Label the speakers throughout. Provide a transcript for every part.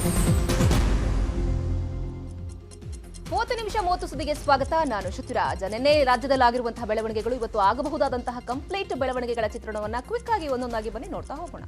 Speaker 1: 30 ನಿಮಿಷ 30 ಸುದ್ದಿಗೆ ಸ್ವಾಗತ. ನಾನು ಶ್ರುತಿರಾಜ್. ನಿನ್ನೆ ರಾಜ್ಯದಲ್ಲಾಗಿರುವಂತಹ ಬೆಳವಣಿಗೆಗಳು, ಇವತ್ತು ಆಗಬಹುದಾದಂತಹ ಕಂಪ್ಲೀಟ್ ಬೆಳವಣಿಗೆಗಳ ಚಿತ್ರಣವನ್ನ ಕ್ವಿಕ್ ಆಗಿ ಒಂದೊಂದಾಗಿ ಬನ್ನಿ ನೋಡ್ತಾ ಹೋಗೋಣ.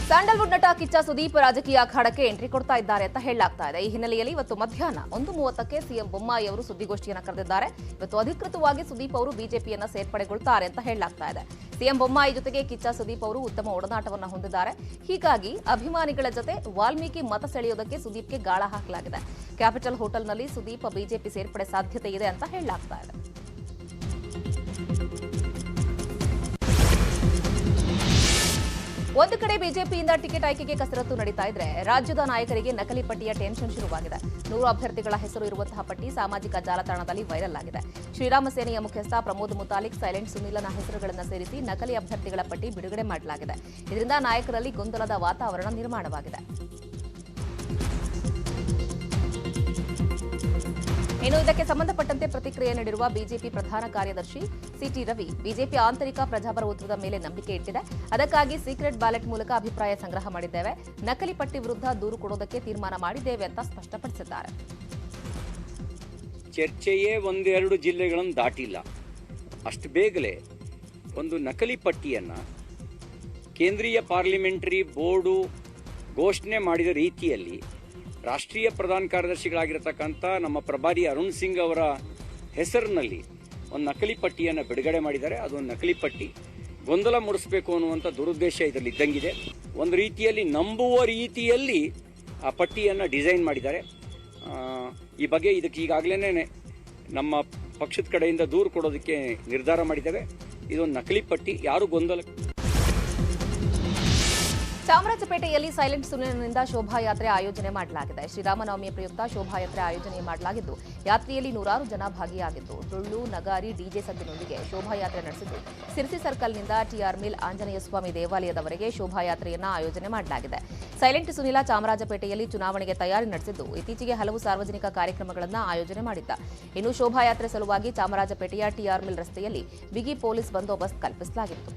Speaker 1: ಸ್ಯಾಂಡಲ್ವುಡ್ ನಟ ಕಿಚ್ಚ ಸುದೀಪ್ ರಾಜಕೀಯ ಅಖಾಡಕ್ಕೆ ಎಂಟ್ರಿ ಕೊಡ್ತಾ ಇದ್ದಾರೆ ಅಂತ ಹೇಳಲಾಗ್ತಾ ಇದೆ. ಈ ಹಿನ್ನೆಲೆಯಲ್ಲಿ ಇವತ್ತು ಮಧ್ಯಾಹ್ನ 1:30ಕ್ಕೆ ಸಿಎಂ ಬೊಮ್ಮಾಯಿ ಅವರು ಸುದ್ದಿಗೋಷ್ಠಿಯನ್ನು ಕರೆದಿದ್ದಾರೆ. ಇವತ್ತು ಅಧಿಕೃತವಾಗಿ ಸುದೀಪ್ ಅವರು ಬಿಜೆಪಿಯನ್ನ ಸೇರ್ಪಡೆಗೊಳ್ತಾರೆ ಅಂತ ಹೇಳಲಾಗ್ತಾ ಇದೆ. ಸಿಎಂ ಬೊಮ್ಮಾಯಿ ಜೊತೆಗೆ ಕಿಚ್ಚ ಸುದೀಪ್ ಅವರು ಉತ್ತಮ ಒಡನಾಟವನ್ನು ಹೊಂದಿದ್ದಾರೆ. ಹೀಗಾಗಿ ಅಭಿಮಾನಿಗಳ ಜೊತೆ ವಾಲ್ಮೀಕಿ ಮತ ಸೆಳೆಯೋದಕ್ಕೆ ಸುದೀಪ್ಗೆ ಗಾಳ ಹಾಕಲಾಗಿದೆ. ಕ್ಯಾಪಿಟಲ್ ಹೋಟೆಲ್ನಲ್ಲಿ ಸುದೀಪ್ ಬಿಜೆಪಿ ಸೇರ್ಪಡೆ ಸಾಧ್ಯತೆ ಇದೆ ಅಂತ ಹೇಳಲಾಗ್ತಾ ಇದೆ. ಒಂದು ಕಡೆ ಬಿಜೆಪಿಯಿಂದ ಟಿಕೆಟ್ ಆಯ್ಕೆಗೆ ಕಸರತ್ತು ನಡೀತಾ ಇದ್ರೆ, ರಾಜ್ಯದ ನಾಯಕರಿಗೆ ನಕಲಿ ಪಟ್ಟಿಯ ಟೆನ್ಷನ್ ಶುರುವಾಗಿದೆ. 100 ಅಭ್ಯರ್ಥಿಗಳ ಹೆಸರು ಇರುವಂತಹ ಪಟ್ಟಿ ಸಾಮಾಜಿಕ ಜಾಲತಾಣದಲ್ಲಿ ವೈರಲ್ ಆಗಿದೆ. ಶ್ರೀರಾಮ ಸೇನೆಯ ಮುಖ್ಯಸ್ಥ ಪ್ರಮೋದ್ ಮುತಾಲಿಕ್, ಸೈಲೆಂಟ್ ಸುನೀಲನ ಹೆಸರುಗಳನ್ನು ಸೇರಿಸಿ ನಕಲಿ ಅಭ್ಯರ್ಥಿಗಳ ಪಟ್ಟಿ ಬಿಡುಗಡೆ ಮಾಡಲಾಗಿದೆ. ಇದರಿಂದ ನಾಯಕರಲ್ಲಿ ಗೊಂದಲದ ವಾತಾವರಣ ನಿರ್ಮಾಣವಾಗಿದೆ. ಇನ್ನು ಇದಕ್ಕೆ ಸಂಬಂಧಪಟ್ಟಂತೆ ಪ್ರತಿಕ್ರಿಯೆ ನೀಡಿರುವ ಬಿಜೆಪಿ ಪ್ರಧಾನ ಕಾರ್ಯದರ್ಶಿ ಸಿಟಿ ರವಿ, ಬಿಜೆಪಿ ಆಂತರಿಕ ಪ್ರಜಾಪ್ರಭುತ್ವದ ಮೇಲೆ ನಂಬಿಕೆ ಇಟ್ಟಿದೆ. ಅದಕ್ಕಾಗಿ ಸೀಕ್ರೆಟ್ ಬ್ಯಾಲೆಟ್ ಮೂಲಕ ಅಭಿಪ್ರಾಯ ಸಂಗ್ರಹ ಮಾಡಿದ್ದೇವೆ. ನಕಲಿ ಪಟ್ಟಿ ವಿರುದ್ಧ ದೂರು ಕೊಡೋದಕ್ಕೆ ತೀರ್ಮಾನ ಮಾಡಿದ್ದೇವೆ ಅಂತ ಸ್ಪಷ್ಟಪಡಿಸಿದ್ದಾರೆ.
Speaker 2: ಚರ್ಚೆಯೇ ಒಂದೆರಡು ಜಿಲ್ಲೆಗಳನ್ನು ದಾಟಿಲ್ಲ. ಅಷ್ಟು ಬೇಗನೆ ಒಂದು ನಕಲಿ ಪಟ್ಟಿಯನ್ನು ಕೇಂದ್ರೀಯ ಪಾರ್ಲಿಮೆಂಟರಿ ಬೋರ್ಡು ಘೋಷಣೆ ಮಾಡಿದ ರೀತಿಯಲ್ಲಿ ರಾಷ್ಟ್ರೀಯ ಪ್ರಧಾನ ಕಾರ್ಯದರ್ಶಿಗಳಾಗಿರತಕ್ಕಂಥ ನಮ್ಮ ಪ್ರಭಾರಿ ಅರುಣ್ ಸಿಂಗ್ ಅವರ ಹೆಸರಿನಲ್ಲಿ ಒಂದು ನಕಲಿ ಪಟ್ಟಿಯನ್ನು ಬಿಡುಗಡೆ ಮಾಡಿದ್ದಾರೆ. ಅದೊಂದು ನಕಲಿ ಪಟ್ಟಿ, ಗೊಂದಲ ಮೂಡಿಸಬೇಕು ಅನ್ನುವಂಥ ದುರುದ್ದೇಶ ಇದರಲ್ಲಿ ಇದ್ದಂಗಿದೆ. ಒಂದು ರೀತಿಯಲ್ಲಿ ನಂಬುವ ರೀತಿಯಲ್ಲಿ ಆ ಪಟ್ಟಿಯನ್ನು ಡಿಸೈನ್ ಮಾಡಿದ್ದಾರೆ. ಈ ಬಗ್ಗೆ ಇದಕ್ಕೆ ಈಗಾಗಲೇ ನಮ್ಮ ಪಕ್ಷದ ಕಡೆಯಿಂದ ದೂರು ಕೊಡೋದಕ್ಕೆ ನಿರ್ಧಾರ ಮಾಡಿದ್ದೇವೆ. ಇದೊಂದು ನಕಲಿ ಪಟ್ಟಿ, ಯಾರು ಗೊಂದಲ.
Speaker 1: ಚಾಮರಾಜಪೇಟೆಯಲ್ಲಿ ಸೈಲೆಂಟ್ ಸುನೀಲನಿಂದ ಶೋಭಾಯಾತ್ರೆ ಆಯೋಜನೆ ಮಾಡಲಾಗಿದೆ. ಶ್ರೀರಾಮನವಮಿಯ ಪ್ರಯುಕ್ತ ಶೋಭಾಯಾತ್ರೆ ಆಯೋಜನೆ ಮಾಡಲಾಗಿದ್ದು, ಯಾತ್ರೆಯಲ್ಲಿ ನೂರಾರು ಜನ ಭಾಗಿಯಾಗಿದ್ದು, ಟೊಳ್ಳು, ನಗಾರಿ, ಡಿಜೆ ಸದ್ದಿನೊಂದಿಗೆ ಶೋಭಾಯಾತ್ರೆ ನಡೆಸಿದ್ದು, ಸಿರ್ಸಿ ಸರ್ಕಲ್ನಿಂದ ಟಿಆರ್ ಮಿಲ್ ಆಂಜನೇಯ ಸ್ವಾಮಿ ದೇವಾಲಯದವರೆಗೆ ಶೋಭಾಯಾತ್ರೆಯನ್ನು ಆಯೋಜನೆ ಮಾಡಲಾಗಿದೆ. ಸೈಲೆಂಟ್ ಸುನೀಲ ಚಾಮರಾಜಪೇಟೆಯಲ್ಲಿ ಚುನಾವಣೆಗೆ ತಯಾರಿ ನಡೆಸಿದ್ದು, ಇತ್ತೀಚೆಗೆ ಹಲವು ಸಾರ್ವಜನಿಕ ಕಾರ್ಯಕ್ರಮಗಳನ್ನು ಆಯೋಜನೆ ಮಾಡಿದ್ದ. ಇನ್ನು ಶೋಭಾಯಾತ್ರೆ ಸಲುವಾಗಿ ಚಾಮರಾಜಪೇಟೆಯ ಟಿಆರ್ ಮಿಲ್ ರಸ್ತೆಯಲ್ಲಿ ಬಿಗಿ ಪೊಲೀಸ್ ಬಂದೋಬಸ್ತ್ ಕಲ್ಪಿಸಲಾಗಿತ್ತು.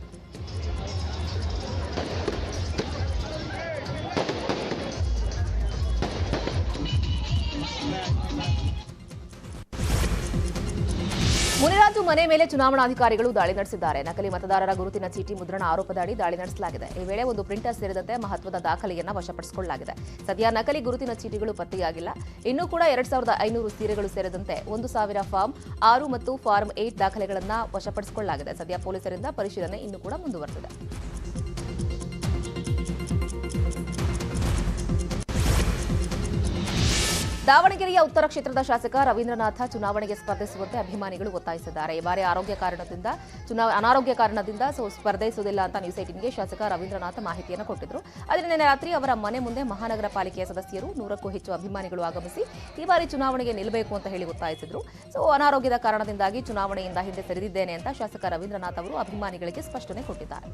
Speaker 1: ಮುನಿರಾಜು ಮನೆ ಮೇಲೆ ಚುನಾವಣಾಧಿಕಾರಿಗಳು ದಾಳಿ ನಡೆಸಿದ್ದಾರೆ. ನಕಲಿ ಮತದಾರರ ಗುರುತಿನ ಚೀಟಿ ಮುದ್ರಣ ಆರೋಪದ ಅಡಿ ದಾಳಿ ನಡೆಸಲಾಗಿದೆ. ಈ ವೇಳೆ ಒಂದು ಪ್ರಿಂಟರ್ ಸೇರಿದಂತೆ ಮಹತ್ವದ ದಾಖಲೆಯನ್ನು ವಶಪಡಿಸಿಕೊಳ್ಳಲಾಗಿದೆ. ಸದ್ಯ ನಕಲಿ ಗುರುತಿನ ಚೀಟಿಗಳು ಪತ್ತೆಯಾಗಿಲ್ಲ. ಇನ್ನೂ ಕೂಡ 2500 ಸೀರೆಗಳು ಸೇರಿದಂತೆ 1000 ಫಾರ್ಮ್ 6 ಮತ್ತು ಫಾರ್ಮ್ 8 ದಾಖಲೆಗಳನ್ನು ವಶಪಡಿಸಿಕೊಳ್ಳಲಾಗಿದೆ. ಸದ್ಯ ಪೊಲೀಸರಿಂದ ಪರಿಶೀಲನೆ ಇನ್ನೂ ಕೂಡ ಮುಂದುವರೆದಿದೆ. ದಾವಣಗೆರೆಯ ಉತ್ತರ ಕ್ಷೇತ್ರದ ಶಾಸಕ ರವೀಂದ್ರನಾಥ ಚುನಾವಣೆಗೆ ಸ್ಪರ್ಧಿಸುವಂತೆ ಅಭಿಮಾನಿಗಳು ಒತ್ತಾಯಿಸಿದ್ದಾರೆ. ಈ ಬಾರಿ ಅನಾರೋಗ್ಯ ಕಾರಣದಿಂದ ಸ್ಪರ್ಧಿಸುವುದಿಲ್ಲ ಅಂತ ನ್ಯೂಸ್ 18ಗೆ ಶಾಸಕ ರವೀಂದ್ರನಾಥ ಮಾಹಿತಿಯನ್ನು ಕೊಟ್ಟಿದ್ರು. ಆದರೆ ನಿನ್ನೆ ರಾತ್ರಿ ಅವರ ಮನೆ ಮುಂದೆ ಮಹಾನಗರ ಪಾಲಿಕೆಯ ಸದಸ್ಯರು 100ಕ್ಕೂ ಹೆಚ್ಚು ಅಭಿಮಾನಿಗಳು ಆಗಮಿಸಿ ಈ ಬಾರಿ ಚುನಾವಣೆಗೆ ನಿಲ್ಲಬೇಕು ಅಂತ ಹೇಳಿ ಒತ್ತಾಯಿಸಿದ್ರು. ಅನಾರೋಗ್ಯದ ಕಾರಣದಿಂದಾಗಿ ಚುನಾವಣೆಯಿಂದ ಹಿಂದೆ ಸರಿದಿದ್ದೇನೆ ಅಂತ ಶಾಸಕ ರವೀಂದ್ರನಾಥ್ ಅವರು ಅಭಿಮಾನಿಗಳಿಗೆ ಸ್ಪಷ್ಟನೆ ಕೊಟ್ಟಿದ್ದಾರೆ.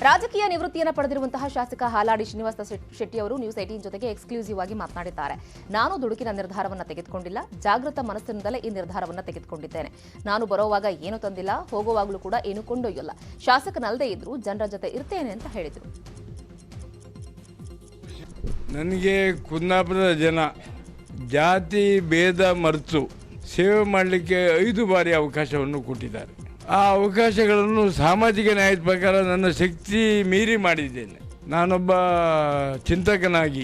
Speaker 1: ರಾಜಕೀಯ ನಿವೃತ್ತಿಯನ್ನು ಪಡೆದಿರುವಂತಹ ಶಾಸಕ ಹಾಲಾಡಿ ಶ್ರೀನಿವಾಸ ಶೆಟ್ಟಿ ಅವರು ನ್ಯೂಸ್ 18 ಜೊತೆಗೆ ಎಕ್ಸ್ಕ್ಲೂಸಿವ್ ಆಗಿ ಮಾತನಾಡಿದ್ದಾರೆ. ನಾನು ದುಡುಕಿನ ನಿರ್ಧಾರವನ್ನು ತೆಗೆದುಕೊಂಡಿಲ್ಲ, ಜಾಗೃತ ಮನಸ್ಸಿನಿಂದಲೇ ಈ ನಿರ್ಧಾರವನ್ನು ತೆಗೆದುಕೊಂಡಿದ್ದೇನೆ. ನಾನು ಬರೋವಾಗ ಏನು ತಂದಿಲ್ಲ, ಹೋಗುವಾಗಲೂ ಕೂಡ ಏನು ಕೊಂಡೊಯ್ಯಲ್ಲ. ಶಾಸಕನಲ್ಲದೆ ಇದ್ರೂ ಜನರ ಜೊತೆ ಇರ್ತೇನೆ ಅಂತ ಹೇಳಿದರು.
Speaker 3: ನನಗೆ ಕುಂದಾಪುರದ ಜನ ಜಾತಿ ಭೇದ ಮರೆತು ಸೇವೆ ಮಾಡಲಿಕ್ಕೆ 5 ಬಾರಿ ಅವಕಾಶವನ್ನು ಕೊಟ್ಟಿದ್ದಾರೆ. ಆ ಅವಕಾಶಗಳನ್ನು ಸಾಮಾಜಿಕ ನ್ಯಾಯದ ಪ್ರಕಾರ ನನ್ನ ಶಕ್ತಿ ಮೀರಿ ಮಾಡಿದ್ದೇನೆ. ನಾನೊಬ್ಬ ಚಿಂತಕನಾಗಿ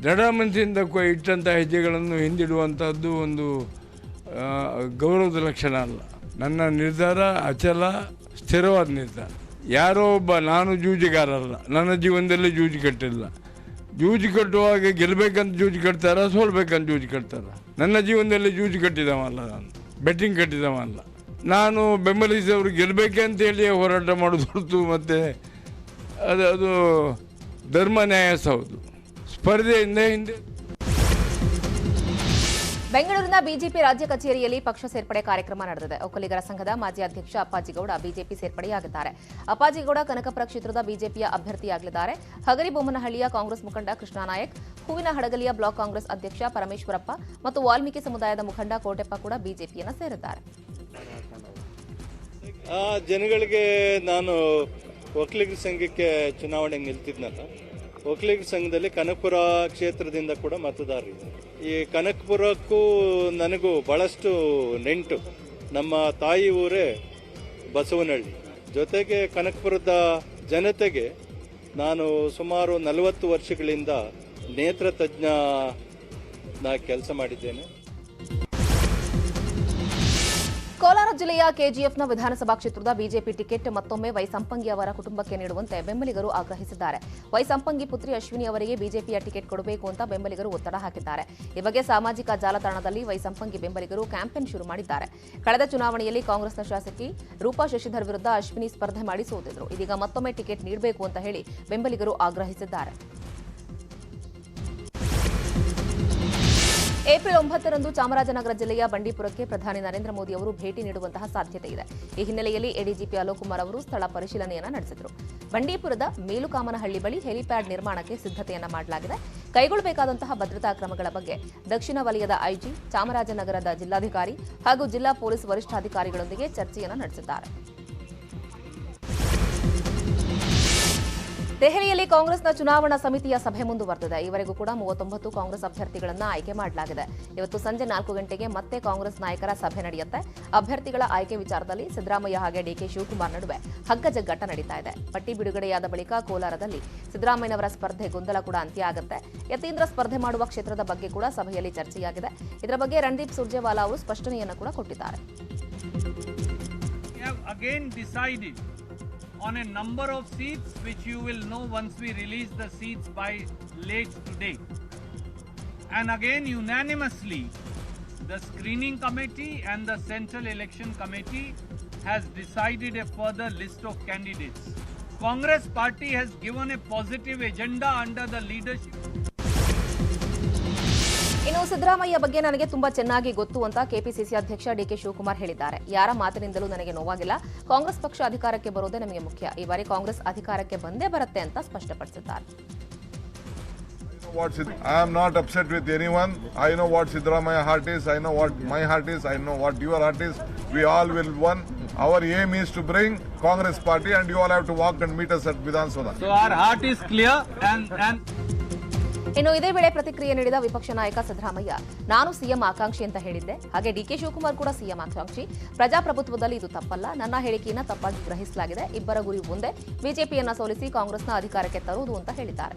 Speaker 3: ದೃಢ ಮನಸ್ಸಿಂದ ಇಟ್ಟಂಥ ಹೆಜ್ಜೆಗಳನ್ನು ಹಿಂದಿಡುವಂಥದ್ದು ಒಂದು ಗೌರವದ ಲಕ್ಷಣ ಅಲ್ಲ. ನನ್ನ ನಿರ್ಧಾರ ಅಚಲ, ಸ್ಥಿರವಾದ ನಿರ್ಧಾರ. ಯಾರೋ ಒಬ್ಬ, ನಾನು ಜೂಜುಗಾರಲ್ಲ, ನನ್ನ ಜೀವನದಲ್ಲಿ ಜೂಜು ಕಟ್ಟಿಲ್ಲ. ಜೂಜು ಕಟ್ಟುವಾಗ ಗೆಲ್ಲಬೇಕಂತ ಜೂಜು ಕಟ್ತಾರ, ಸೋಲ್ಬೇಕಂತ ಜೂಜು ಕಟ್ತಾರ. ನನ್ನ ಜೀವನದಲ್ಲಿ ಜೂಜು ಕಟ್ಟಿದವಲ್ಲ, ನಾನು ಬೆಟ್ಟಿಂಗ್ ಕಟ್ಟಿದವಲ್ಲ. ನಾನು ಬೆಂಬಲಿಸಿದವರು ಗೆಲ್ಲಬೇಕಂತೇಳಿ ಹೋರಾಟ ಮಾಡೋದು ಹೊರತು ಮತ್ತು ಅದು ಧರ್ಮ ನ್ಯಾಯ ಹೌದು. ಸ್ಪರ್ಧೆಯಿಂದ ಹಿಂದೆ
Speaker 1: ಬೆಂಗಳೂರಿನ ಬಿಜೆಪಿ ರಾಜ್ಯ ಕಚೇರಿಯಲ್ಲಿ ಪಕ್ಷ ಸೇರ್ಪಡೆ ಕಾರ್ಯಕ್ರಮ ನಡೆದಿದೆ. ಒಕ್ಕಲಿಗರ ಸಂಘದ ಮಾಜಿ ಅಧ್ಯಕ್ಷ ಅಪ್ಪಾಜಿಗೌಡ ಬಿಜೆಪಿ ಸೇರ್ಪಡೆಯಾಗಿದ್ದಾರೆ. ಅಪ್ಪಾಜಿಗೌಡ ಕನಕಪುರ ಕ್ಷೇತ್ರದ ಬಿಜೆಪಿಯ ಅಭ್ಯರ್ಥಿಯಾಗಲಿದ್ದಾರೆ. ಹಗರಿಬೊಮ್ಮನಹಳ್ಳಿಯ ಕಾಂಗ್ರೆಸ್ ಮುಖಂಡ ಕೃಷ್ಣಾನಾಯಕ್, ಹೂವಿನ ಹಡಗಲಿಯ ಬ್ಲಾಕ್ ಕಾಂಗ್ರೆಸ್ ಅಧ್ಯಕ್ಷ ಪರಮೇಶ್ವರಪ್ಪ ಮತ್ತು ವಾಲ್ಮೀಕಿ ಸಮುದಾಯದ ಮುಖಂಡ ಕೋಟೆಪ್ಪ ಕೂಡ ಬಿಜೆಪಿಯನ್ನು ಸೇರಿದ್ದಾರೆ.
Speaker 4: ಜನಗಳಿಗೆ ನಾನು ಒಕ್ಕಲಿಗರ ಸಂಘಕ್ಕೆ ಚುನಾವಣೆಗೆ ನಿಲ್ತಿದ್ನಲ್ಲ, ಒಕ್ಕಲಿಗರ ಸಂಘದಲ್ಲಿ ಕನಕಪುರ ಕ್ಷೇತ್ರದಿಂದ ಕೂಡ ಮತದಾರರಿದ್ದಾರೆ. ಈ ಕನಕಪುರಕ್ಕೂ ನನಗೂ ಬಹಳಷ್ಟು ನೆಂಟು. ನಮ್ಮ ತಾಯಿ ಊರೇ ಬಸವನಹಳ್ಳಿ. ಜೊತೆಗೆ ಕನಕಪುರದ ಜನತೆಗೆ ನಾನು ಸುಮಾರು 40 ವರ್ಷಗಳಿಂದ ನೇತ್ರ ತಜ್ಞ ಕೆಲಸ ಮಾಡಿದ್ದೇನೆ.
Speaker 1: ಕೋಲಾರ ಜಿಲ್ಲೆಯ ಕೆಜಿಎಫ್ನ ವಿಧಾನಸಭಾ ಕ್ಷೇತ್ರದ ಬಿಜೆಪಿ ಟಿಕೆಟ್ ಮತ್ತೊಮ್ಮೆ ವೈ ಸಂಪಂಗಿ ಅವರ ಕುಟುಂಬಕ್ಕೆ ನೀಡುವಂತೆ ಬೆಂಬಲಿಗರು ಆಗ್ರಹಿಸಿದ್ದಾರೆ. ವೈ ಸಂಪಂಗಿ ಪುತ್ರಿ ಅಶ್ವಿನಿ ಅವರಿಗೆ ಬಿಜೆಪಿಯ ಟಿಕೆಟ್ ಕೊಡಬೇಕು ಅಂತ ಬೆಂಬಲಿಗರು ಒತ್ತಡ ಹಾಕಿದ್ದಾರೆ. ಈ ಬಗ್ಗೆ ಸಾಮಾಜಿಕ ಜಾಲತಾಣದಲ್ಲಿ ವೈ ಸಂಪಂಗಿ ಬೆಂಬಲಿಗರು ಕ್ಯಾಂಪೇನ್ ಶುರು ಮಾಡಿದ್ದಾರೆ. ಕಳೆದ ಚುನಾವಣೆಯಲ್ಲಿ ಕಾಂಗ್ರೆಸ್ನ ಶಾಸಕಿ ರೂಪಾ ಶಶಿಧರ್ ವಿರುದ್ಧ ಅಶ್ವಿನಿ ಸ್ಪರ್ಧೆ ಮಾಡಿ ಸೋತಿದ್ರು. ಇದೀಗ ಮತ್ತೊಮ್ಮೆ ಟಿಕೆಟ್ ನೀಡಬೇಕು ಅಂತ ಹೇಳಿ ಬೆಂಬಲಿಗರು ಆಗ್ರಹಿಸಿದ್ದಾರೆ. ಏಪ್ರಿಲ್ 9ರಂದು ಚಾಮರಾಜನಗರ ಜಿಲ್ಲೆಯ ಬಂಡೀಪುರಕ್ಕೆ ಪ್ರಧಾನಿ ನರೇಂದ್ರ ಮೋದಿ ಅವರು ಭೇಟಿ ನೀಡುವಂತಹ ಸಾಧ್ಯತೆ ಇದೆ. ಈ ಹಿನ್ನೆಲೆಯಲ್ಲಿ ಎಡಿಜಿಪಿ ಅಲೋಕ್ ಕುಮಾರ್ ಅವರು ಸ್ಥಳ ಪರಿಶೀಲನೆಯನ್ನು ನಡೆಸಿದರು. ಬಂಡೀಪುರದ ಮೇಲುಕಾಮನಹಳ್ಳಿ ಬಳಿ ಹೆಲಿಪ್ಯಾಡ್ ನಿರ್ಮಾಣಕ್ಕೆ ಸಿದ್ಧತೆಯನ್ನ ಮಾಡಲಾಗಿದೆ. ಕೈಗೊಳ್ಳಬೇಕಾದಂತಹ ಭದ್ರತಾ ಕ್ರಮಗಳ ಬಗ್ಗೆ ದಕ್ಷಿಣ ವಲಯದ ಐಜಿ, ಚಾಮರಾಜನಗರದ ಜಿಲ್ಲಾಧಿಕಾರಿ ಹಾಗೂ ಜಿಲ್ಲಾ ಪೊಲೀಸ್ ವರಿಷ್ಠಾಧಿಕಾರಿಗಳೊಂದಿಗೆ ಚರ್ಚೆಯನ್ನು ನಡೆಸಿದ್ದಾರೆ. ದೆಹಲಿಯಲ್ಲಿ ಕಾಂಗ್ರೆಸ್ನ ಚುನಾವಣಾ ಸಮಿತಿಯ ಸಭೆ ಮುಂದುವರೆದಿದೆ. ಈವರೆಗೂ ಕೂಡ 39 ಕಾಂಗ್ರೆಸ್ ಅಭ್ಯರ್ಥಿಗಳನ್ನು ಆಯ್ಕೆ ಮಾಡಲಾಗಿದೆ. ಇವತ್ತು ಸಂಜೆ 4 ಗಂಟೆಗೆ ಮತ್ತೆ ಕಾಂಗ್ರೆಸ್ ನಾಯಕರ ಸಭೆ ನಡೆಯುತ್ತೆ. ಅಭ್ಯರ್ಥಿಗಳ ಆಯ್ಕೆ ವಿಚಾರದಲ್ಲಿ ಸಿದ್ದರಾಮಯ್ಯ ಹಾಗೆ ಡಿಕೆ ಶಿವಕುಮಾರ್ ನಡುವೆ ಹಗ್ಗಜಗ್ಗಾಟ ನಡೀತಾ ಇದೆ. ಪಟ್ಟಿ ಬಿಡುಗಡೆಯಾದ ಬಳಿಕ ಕೋಲಾರದಲ್ಲಿ ಸಿದ್ದರಾಮಯ್ಯನವರ ಸ್ಪರ್ಧೆ ಗೊಂದಲ ಕೂಡ ಅಂತ್ಯ ಆಗುತ್ತೆ. ಯತೀಂದ್ರ ಸ್ಪರ್ಧೆ ಮಾಡುವ ಕ್ಷೇತ್ರದ ಬಗ್ಗೆ ಕೂಡ ಸಭೆಯಲ್ಲಿ ಚರ್ಚೆಯಾಗಿದೆ. ಇದರ ಬಗ್ಗೆ ರಣದೀಪ್ ಸುರ್ಜೇವಾಲಾ ಅವರು ಸ್ಪಷ್ಟನೆಯನ್ನು ಕೂಡ ಕೊಟ್ಟಿದ್ದಾರೆ.
Speaker 5: On a number of seats which you will know once we release the seats by late today. And again unanimously the screening committee and the central election committee has decided a further list of candidates. Congress party has given a positive agenda under the leadership.
Speaker 1: ಇನ್ನು ಸಿದ್ದರಾಮಯ್ಯ ಬಗ್ಗೆ ನನಗೆ ತುಂಬಾ ಚೆನ್ನಾಗಿ ಗೊತ್ತು ಅಂತ KPCC ಅಧ್ಯಕ್ಷ DK Shivakumar ಹೇಳಿದ್ದಾರೆ. ಯಾರ ಮಾತಿನಿಂದಲೂ ನನಗೆ ನೋವಾಗಿಲ್ಲ. ಕಾಂಗ್ರೆಸ್ ಪಕ್ಷ ಅಧಿಕಾರಕ್ಕೆ ಬರೋದೇ ನಮಗೆ ಮುಖ್ಯ. ಈ ಬಾರಿ ಕಾಂಗ್ರೆಸ್ ಅಧಿಕಾರಕ್ಕೆ ಬಂದೇ ಬರುತ್ತೆ ಅಂತ ಸ್ಪಷ್ಟಪಡಿಸಿದ್ದಾರೆ.
Speaker 6: I am not upset with anyone. I know what Siddaramaya heart is. I know what my heart is. I know what your heart is. We all will win. Our aim is to bring Congress party, and you all have to walk and meet us at Vidhan Sabha.
Speaker 5: So our heart is clear and
Speaker 1: ಇನ್ನು ಇದೇ ವೇಳೆ ಪ್ರತಿಕ್ರಿಯೆ ನೀಡಿದ ವಿಪಕ್ಷ ನಾಯಕ ಸಿದ್ದರಾಮಯ್ಯ, ನಾನು CM ಆಕಾಂಕ್ಷಿ ಅಂತ ಹೇಳಿದ್ದೆ. ಹಾಗೆ ಡಿಕೆ ಶಿವಕುಮಾರ್ ಕೂಡ ಸಿಎಂ ಆಕಾಂಕ್ಷಿ. ಪ್ರಜಾಪ್ರಭುತ್ವದಲ್ಲಿ ಇದು ತಪ್ಪಲ್ಲ. ನನ್ನ ಹೇಳಿಕೆಯನ್ನು ತಪ್ಪಾಗಿ ಗ್ರಹಿಸಲಾಗಿದೆ. ಇಬ್ಬರ ಗುರಿ ಒಂದೇ, ಬಿಜೆಪಿಯನ್ನ ಸೋಲಿಸಿ ಕಾಂಗ್ರೆಸ್ನ ಅಧಿಕಾರಕ್ಕೆ ತರುವುದು ಅಂತ ಹೇಳಿದ್ದಾರೆ.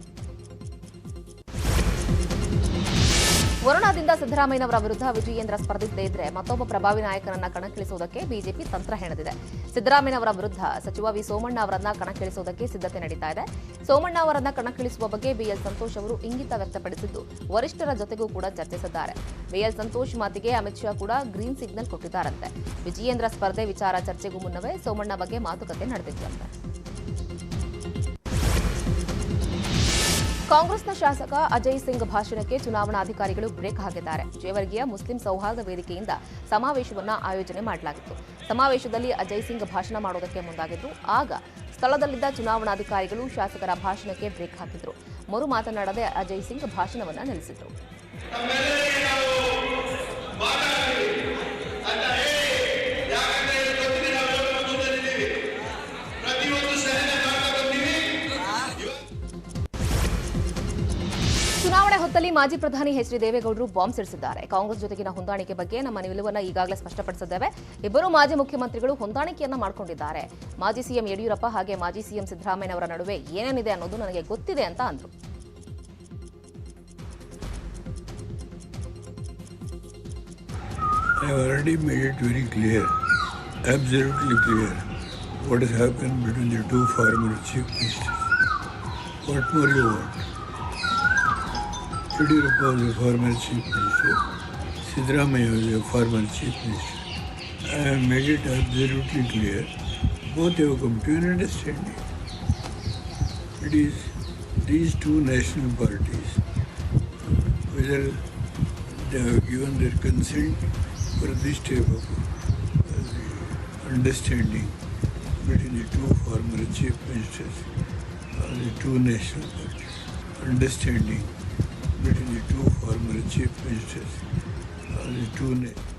Speaker 1: ವರುಣಾದಿಂದ ಸಿದ್ದರಾಮಯ್ಯನವರ ವಿರುದ್ಧ ವಿಜಯೇಂದ್ರ ಸ್ಪರ್ಧಿಸದೇ ಇದ್ರೆ ಮತ್ತೊಬ್ಬ ಪ್ರಭಾವಿ ನಾಯಕನನ್ನ ಕಣಕ್ಕಿಳಿಸುವುದಕ್ಕೆ ಬಿಜೆಪಿ ತಂತ್ರ ಹೆಣೆದಿದೆ. ಸಿದ್ದರಾಮಯ್ಯನವರ ವಿರುದ್ಧ ಸಚಿವ ವಿ ಸೋಮಣ್ಣ ಅವರನ್ನ ಕಣಕ್ಕಿಳಿಸುವುದಕ್ಕೆ ಸಿದ್ಧತೆ ನಡೀತಾ ಇದೆ. ಸೋಮಣ್ಣ ಅವರನ್ನ ಕಣಕ್ಕಿಳಿಸುವ ಬಗ್ಗೆ ಬಿಎಲ್ ಸಂತೋಷ್ ಅವರು ಇಂಗಿತ ವ್ಯಕ್ತಪಡಿಸಿದ್ದು ವರಿಷ್ಠರ ಜೊತೆಗೂ ಕೂಡ ಚರ್ಚಿಸಿದ್ದಾರೆ. ಬಿಎಲ್ ಸಂತೋಷ್ ಮಾತಿಗೆ ಅಮಿತ್ ಶಾ ಕೂಡ ಗ್ರೀನ್ ಸಿಗ್ನಲ್ ಕೊಟ್ಟಿದ್ದಾರಂತೆ. ವಿಜಯೇಂದ್ರ ಸ್ಪರ್ಧೆ ವಿಚಾರ ಚರ್ಚೆಗೂ ಮುನ್ನವೇ ಸೋಮಣ್ಣ ಬಗ್ಗೆ ಮಾತುಕತೆ ನಡೆದಿತ್ತಂತೆ. ಕಾಂಗ್ರೆಸ್ನ ಶಾಸಕ ಅಜಯ್ ಸಿಂಗ್ ಭಾಷಣಕ್ಕೆ ಚುನಾವಣಾಧಿಕಾರಿಗಳು ಬ್ರೇಕ್ ಹಾಕಿದ್ದಾರೆ. ಜೇವರ್ಗಿಯ ಮುಸ್ಲಿಂ ಸೌಹಾರ್ದ ವೇದಿಕೆಯಿಂದ ಸಮಾವೇಶವನ್ನು ಆಯೋಜನೆ ಮಾಡಲಾಗಿತ್ತು. ಸಮಾವೇಶದಲ್ಲಿ ಅಜಯ್ ಸಿಂಗ್ ಭಾಷಣ ಮಾಡೋದಕ್ಕೆ ಮುಂದಾಗಿದ್ರು. ಆಗ ಸ್ಥಳದಲ್ಲಿದ್ದ ಚುನಾವಣಾಧಿಕಾರಿಗಳು ಶಾಸಕರ ಭಾಷಣಕ್ಕೆ ಬ್ರೇಕ್ ಹಾಕಿದ್ರು. ಮರು ಮಾತನಾಡದೆ ಅಜಯ್ ಸಿಂಗ್ ಭಾಷಣವನ್ನು ನಿಲ್ಲಿಸಿದ್ರು. ಚುನಾವಣೆ ಹೊತ್ತಲ್ಲಿ ಮಾಜಿ ಪ್ರಧಾನಿ ಎಚ್ಡಿ ದೇವೇಗೌಡರು ಬಾಂಬ್ ಸಿಡಿಸಿದ್ದಾರೆ. ಕಾಂಗ್ರೆಸ್ ಜೊತೆಗಿನ ಹೊಂದಾಣಿಕೆ ಬಗ್ಗೆ ನಮ್ಮ ನಿಲುವನ್ನು ಈಗಾಗಲೇ ಸ್ಪಷ್ಟಪಡಿಸಿದ್ದೇವೆ. ಇಬ್ಬರು ಮಾಜಿ ಮುಖ್ಯಮಂತ್ರಿಗಳು ಹೊಂದಾಣಿಕೆಯನ್ನ ಮಾಡಿಕೊಂಡಿದ್ದಾರೆ. ಮಾಜಿ ಸಿಎಂ ಯಡಿಯೂರಪ್ಪ ಹಾಗೆ ಮಾಜಿ ಸಿಎಂ ಸಿದ್ದರಾಮಯ್ಯನವರ ನಡುವೆ ಏನೇನಿದೆ ಅನ್ನೋದು ನನಗೆ ಗೊತ್ತಿದೆ ಅಂತ ಅಂದ್ರು.
Speaker 7: I have already made it very clear, absolutely clear, what has happened between the two former chief ministers. What more you want? Yediyurappa was a former chief minister, Siddaramaiah was a former chief minister. I have made it absolutely clear. Both have come to an understanding. It is these two national parties, whether they have given their consent for this type of understanding between the two former chief ministers of the two national parties. Understanding between the two former chief ministers of the two national.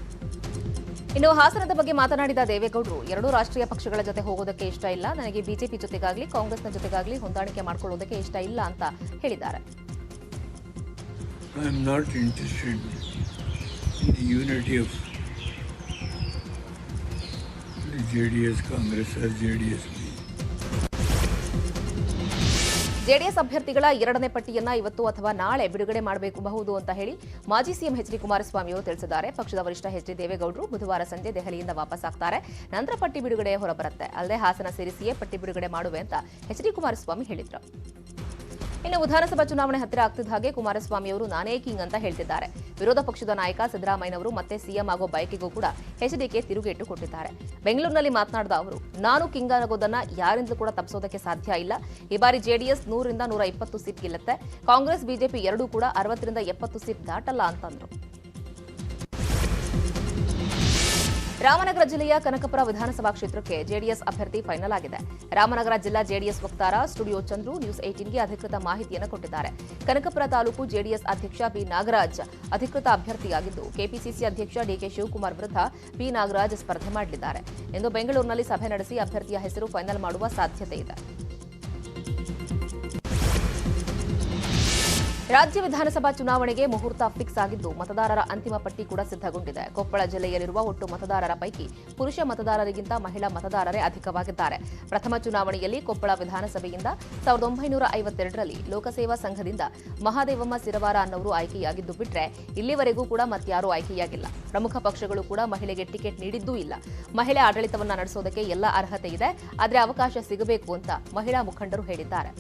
Speaker 1: ಇನ್ನು ಹಾಸನದ ಬಗ್ಗೆ ಮಾತನಾಡಿದ ದೇವೇಗೌಡರು ಎರಡೂ ರಾಷ್ಟ್ರೀಯ ಪಕ್ಷಗಳ ಜೊತೆ ಹೋಗೋದಕ್ಕೆ ಇಷ್ಟ ಇಲ್ಲ, ನನಗೆ ಬಿಜೆಪಿ ಜೊತೆಗಾಗಲಿ ಕಾಂಗ್ರೆಸ್ನ ಜೊತೆಗಾಗಲಿ ಹೊಂದಾಣಿಕೆ ಮಾಡಿಕೊಳ್ಳೋದಕ್ಕೆ ಇಷ್ಟ ಇಲ್ಲ ಅಂತ ಹೇಳಿದ್ದಾರೆ.
Speaker 7: I am not interested in the unity of the JDS Congress or JDS.
Speaker 1: JDS ಅಭ್ಯರ್ಥಿಗಳ ಎರಡನೇ ಪಟ್ಟಿಯನ್ನ ಇವತ್ತು ಅಥವಾ ನಾಳೆ ಬಿಡುಗಡೆ ಮಾಡಬಹುದು ಅಂತ ಹೇಳಿ ಮಾಜಿ ಸಿಎಂ ಎಚ್ ಡಿ ಕುಮಾರಸ್ವಾಮಿ ಅವರು ತಿಳಿಸಿದ್ದಾರೆ. ಪಕ್ಷದ ವರಿಷ್ಠ ಎಚ್ ಡಿ ದೇವೇಗೌಡರು ಬುಧವಾರ ಸಂಜೆ ದೆಹಲಿಯಿಂದ ವಾಪಸ್ ಆಗ್ತಾರೆ. ನಂತರ ಪಟ್ಟಿ ಬಿಡುಗಡೆ ಹೊರಬರುತ್ತೆ. ಅಲ್ಲದೆ ಹಾಸನ ಸೇರಿಸಿಯೇ ಪಟ್ಟಿ ಬಿಡುಗಡೆ ಮಾಡುವೆ ಅಂತ ಎಚ್ ಡಿ ಕುಮಾರಸ್ವಾಮಿ ಹೇಳಿದ್ರು. ಇನ್ನು ವಿಧಾನಸಭಾ ಚುನಾವಣೆ ಹತ್ತಿರ ಆಗ್ತಿದ್ದ ಹಾಗೆ ಕುಮಾರಸ್ವಾಮಿ ಅವರು ನಾನೇ ಕಿಂಗ್ ಅಂತ ಹೇಳ್ತಿದ್ದಾರೆ. ವಿರೋಧ ಪಕ್ಷದ ನಾಯಕ ಸಿದ್ದರಾಮಯ್ಯನವರು ಮತ್ತೆ ಸಿಎಂ ಆಗೋ ಬಯಕೆಗೂ ಕೂಡ ಎಚ್ಡಿಕೆ ತಿರುಗೇಟು ಕೊಟ್ಟಿದ್ದಾರೆ. ಬೆಂಗಳೂರಿನಲ್ಲಿ ಮಾತನಾಡಿದ ಅವರು, ನಾನು ಕಿಂಗ್ ಆಗೋದನ್ನ ಯಾರಿಂದಲೂ ಕೂಡ ತಪ್ಪಿಸೋದಕ್ಕೆ ಸಾಧ್ಯ ಇಲ್ಲ. ಈ ಬಾರಿ ಜೆಡಿಎಸ್ 100ರಿಂದ 120 ಸೀಟ್ ಗೆಲ್ಲುತ್ತೆ. ಕಾಂಗ್ರೆಸ್ ಬಿಜೆಪಿ ಎರಡೂ ಕೂಡ 60ರಿಂದ 70 ಸೀಟ್ ದಾಟಲ್ಲ ಅಂತಂದ್ರು. ರಾಮನಗರ ಜಿಲ್ಲೆಯ ಕನಕಪುರ ವಿಧಾನಸಭಾ ಕ್ಷೇತ್ರಕ್ಕೆ ಜೆಡಿಎಸ್ ಅಭ್ಯರ್ಥಿ ಫೈನಲ್ ಆಗಿದೆ. ರಾಮನಗರ ಜಿಲ್ಲಾ ಜೆಡಿಎಸ್ ವಕ್ತಾರ ಸ್ಟುಡಿಯೋ ಚಂದ್ರು ನ್ಯೂಸ್ 18ಗೆ ಅಧಿಕೃತ ಮಾಹಿತಿಯನ್ನು ಕೊಟ್ಟಿದ್ದಾರೆ. ಕನಕಪುರ ತಾಲೂಕು ಜೆಡಿಎಸ್ ಅಧ್ಯಕ್ಷ ಪಿ ನಾಗರಾಜ್ ಅಧಿಕೃತ ಅಭ್ಯರ್ಥಿಯಾಗಿದ್ದು, ಕೆಪಿಸಿಸಿ ಅಧ್ಯಕ್ಷ ಡಿಕೆ ಶಿವಕುಮಾರ್ ವಿರುದ್ಧ ಪಿ ನಾಗರಾಜ್ ಸ್ಪರ್ಧೆ ಮಾಡಲಿದ್ದಾರೆ. ಇಂದು ಬೆಂಗಳೂರಿನಲ್ಲಿ ಸಭೆ ನಡೆಸಿ ಅಭ್ಯರ್ಥಿಯ ಹೆಸರು ಫೈನಲ್ ಮಾಡುವ ಸಾಧ್ಯತೆ ಇದೆ. ರಾಜ್ಯ ವಿಧಾನಸಭಾ ಚುನಾವಣೆಗೆ ಮುಹೂರ್ತ ಫಿಕ್ಸ್ ಆಗಿದ್ದು, ಮತದಾರರ ಅಂತಿಮ ಪಟ್ಟಿ ಕೂಡ ಸಿದ್ಧಗೊಂಡಿದೆ. ಕೊಪ್ಪಳ ಜಿಲ್ಲೆಯಲ್ಲಿರುವ ಒಟ್ಟು ಮತದಾರರ ಪೈಕಿ ಪುರುಷ ಮತದಾರರಿಗಿಂತ ಮಹಿಳಾ ಮತದಾರರೇ ಅಧಿಕವಾಗಿದ್ದಾರೆ. ಪ್ರಥಮ ಚುನಾವಣೆಯಲ್ಲಿ ಕೊಪ್ಪಳ ವಿಧಾನಸಭೆಯಿಂದ 1952ರಲ್ಲಿ ಲೋಕಸೇವಾ ಸಂಘದಿಂದ ಮಹಾದೇವಮ್ಮ ಸಿರವಾರ ಅನ್ನೋರು ಆಯ್ಕೆಯಾಗಿದ್ದು ಬಿಟ್ರೆ ಇಲ್ಲಿವರೆಗೂ ಕೂಡ ಮತ್ಯಾರೂ ಆಯ್ಕೆಯಾಗಿಲ್ಲ. ಪ್ರಮುಖ ಪಕ್ಷಗಳು ಕೂಡ ಮಹಿಳೆಗೆ ಟಿಕೆಟ್ ನೀಡಿದ್ದೂ ಇಲ್ಲ. ಮಹಿಳೆ ಆಡಳಿತವನ್ನ ನಡೆಸೋದಕ್ಕೆ ಎಲ್ಲ ಅರ್ಹತೆ ಇದೆ, ಆದರೆ ಅವಕಾಶ ಸಿಗಬೇಕು ಅಂತ ಮಹಿಳಾ ಮುಖಂಡರು ಹೇಳಿದ್ದಾರೆ.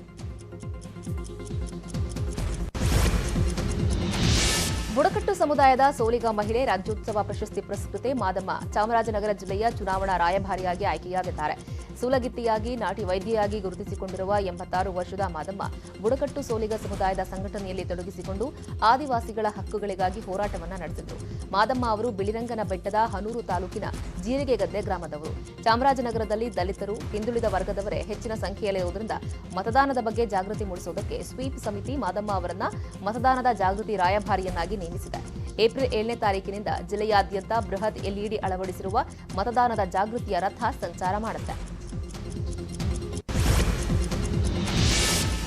Speaker 1: ಬುಡಕಟ್ಟು ಸಮುದಾಯದ ಸೋಲಿಗ ಮಹಿಳೆ ರಾಜ್ಯೋತ್ಸವ ಪ್ರಶಸ್ತಿ ಪುರಸ್ಕೃತೆ ಮಾದಮ್ಮ ಚಾಮರಾಜನಗರ ಜಿಲ್ಲೆಯ ಚುನಾವಣಾ ರಾಯಭಾರಿಯಾಗಿ ಆಯ್ಕೆಯಾಗಿದ್ದಾರೆ. ಸೂಲಗಿತ್ತಿಯಾಗಿ ನಾಟಿ ವೈದ್ಯೆಯಾಗಿ ಗುರುತಿಸಿಕೊಂಡಿರುವ 86 ವರ್ಷದ ಮಾದಮ್ಮ ಬುಡಕಟ್ಟು ಸೋಲಿಗ ಸಮುದಾಯದ ಸಂಘಟನೆಯಲ್ಲಿ ತೊಡಗಿಸಿಕೊಂಡು ಆದಿವಾಸಿಗಳ ಹಕ್ಕುಗಳಿಗಾಗಿ ಹೋರಾಟವನ್ನ ನಡೆಸಿದ್ರು. ಮಾದಮ್ಮ ಅವರು ಬಿಳಿರಂಗನ ಬೆಟ್ಟದ ಹನೂರು ತಾಲೂಕಿನ ಜೀರಿಗೆಗದ್ದೆ ಗ್ರಾಮದವರು. ಚಾಮರಾಜನಗರದಲ್ಲಿ ದಲಿತರು, ಹಿಂದುಳಿದ ವರ್ಗದವರೇ ಹೆಚ್ಚಿನ ಸಂಖ್ಯೆಯಲ್ಲಿರುವುದರಿಂದ ಮತದಾನದ ಬಗ್ಗೆ ಜಾಗೃತಿ ಮೂಡಿಸುವುದಕ್ಕೆ ಸ್ವೀಪ್ ಸಮಿತಿ ಮಾದಮ್ಮ ಅವರನ್ನ ಮತದಾನದ ಜಾಗೃತಿ ರಾಯಭಾರಿಯನ್ನಾಗಿ ನೇಮಿಸಿದೆ. ಏಪ್ರಿಲ್ 7ನೇ ತಾರೀಕಿನಿಂದ ಜಿಲ್ಲೆಯಾದ್ಯಂತ ಬೃಹತ್ ಎಲ್ಇಡಿ ಅಳವಡಿಸಿರುವ ಮತದಾನದ ಜಾಗೃತಿಯ ರಥ ಸಂಚಾರ ಮಾಡುತ್ತೆ.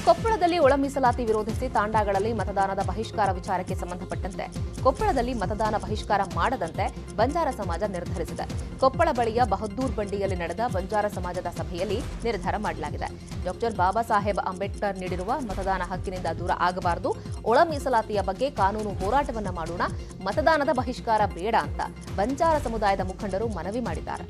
Speaker 1: ಕೊಪ್ಪಳದಲ್ಲಿ ಒಳ ಮೀಸಲಾತಿ ವಿರೋಧಿಸಿ ತಾಂಡಾಗಳಲ್ಲಿ ಮತದಾನದ ಬಹಿಷ್ಕಾರ ವಿಚಾರಕ್ಕೆ ಸಂಬಂಧಪಟ್ಟಂತೆ ಕೊಪ್ಪಳದಲ್ಲಿ ಮತದಾನ ಬಹಿಷ್ಕಾರ ಮಾಡದಂತೆ ಬಂಜಾರ ಸಮಾಜ ನಿರ್ಧರಿಸಿದೆ. ಕೊಪ್ಪಳ ಬಳಿಯ ಬಹದ್ದೂರ್ ಬಂಡಿಯಲ್ಲಿ ನಡೆದ ಬಂಜಾರ ಸಮಾಜದ ಸಭೆಯಲ್ಲಿ ನಿರ್ಧಾರ ಮಾಡಲಾಗಿದೆ. ಡಾ ಬಾಬಾ ಸಾಹೇಬ್ ಅಂಬೇಡ್ಕರ್ ನೀಡಿರುವ ಮತದಾನ ಹಕ್ಕಿನಿಂದ ದೂರ ಆಗಬಾರದು, ಒಳ ಮೀಸಲಾತಿಯ ಬಗ್ಗೆ ಕಾನೂನು ಹೋರಾಟವನ್ನ ಮಾಡೋಣ, ಮತದಾನದ ಬಹಿಷ್ಕಾರ ಬೇಡ ಅಂತ ಬಂಜಾರ ಸಮುದಾಯದ ಮುಖಂಡರು ಮನವಿ ಮಾಡಿದ್ದಾರೆ.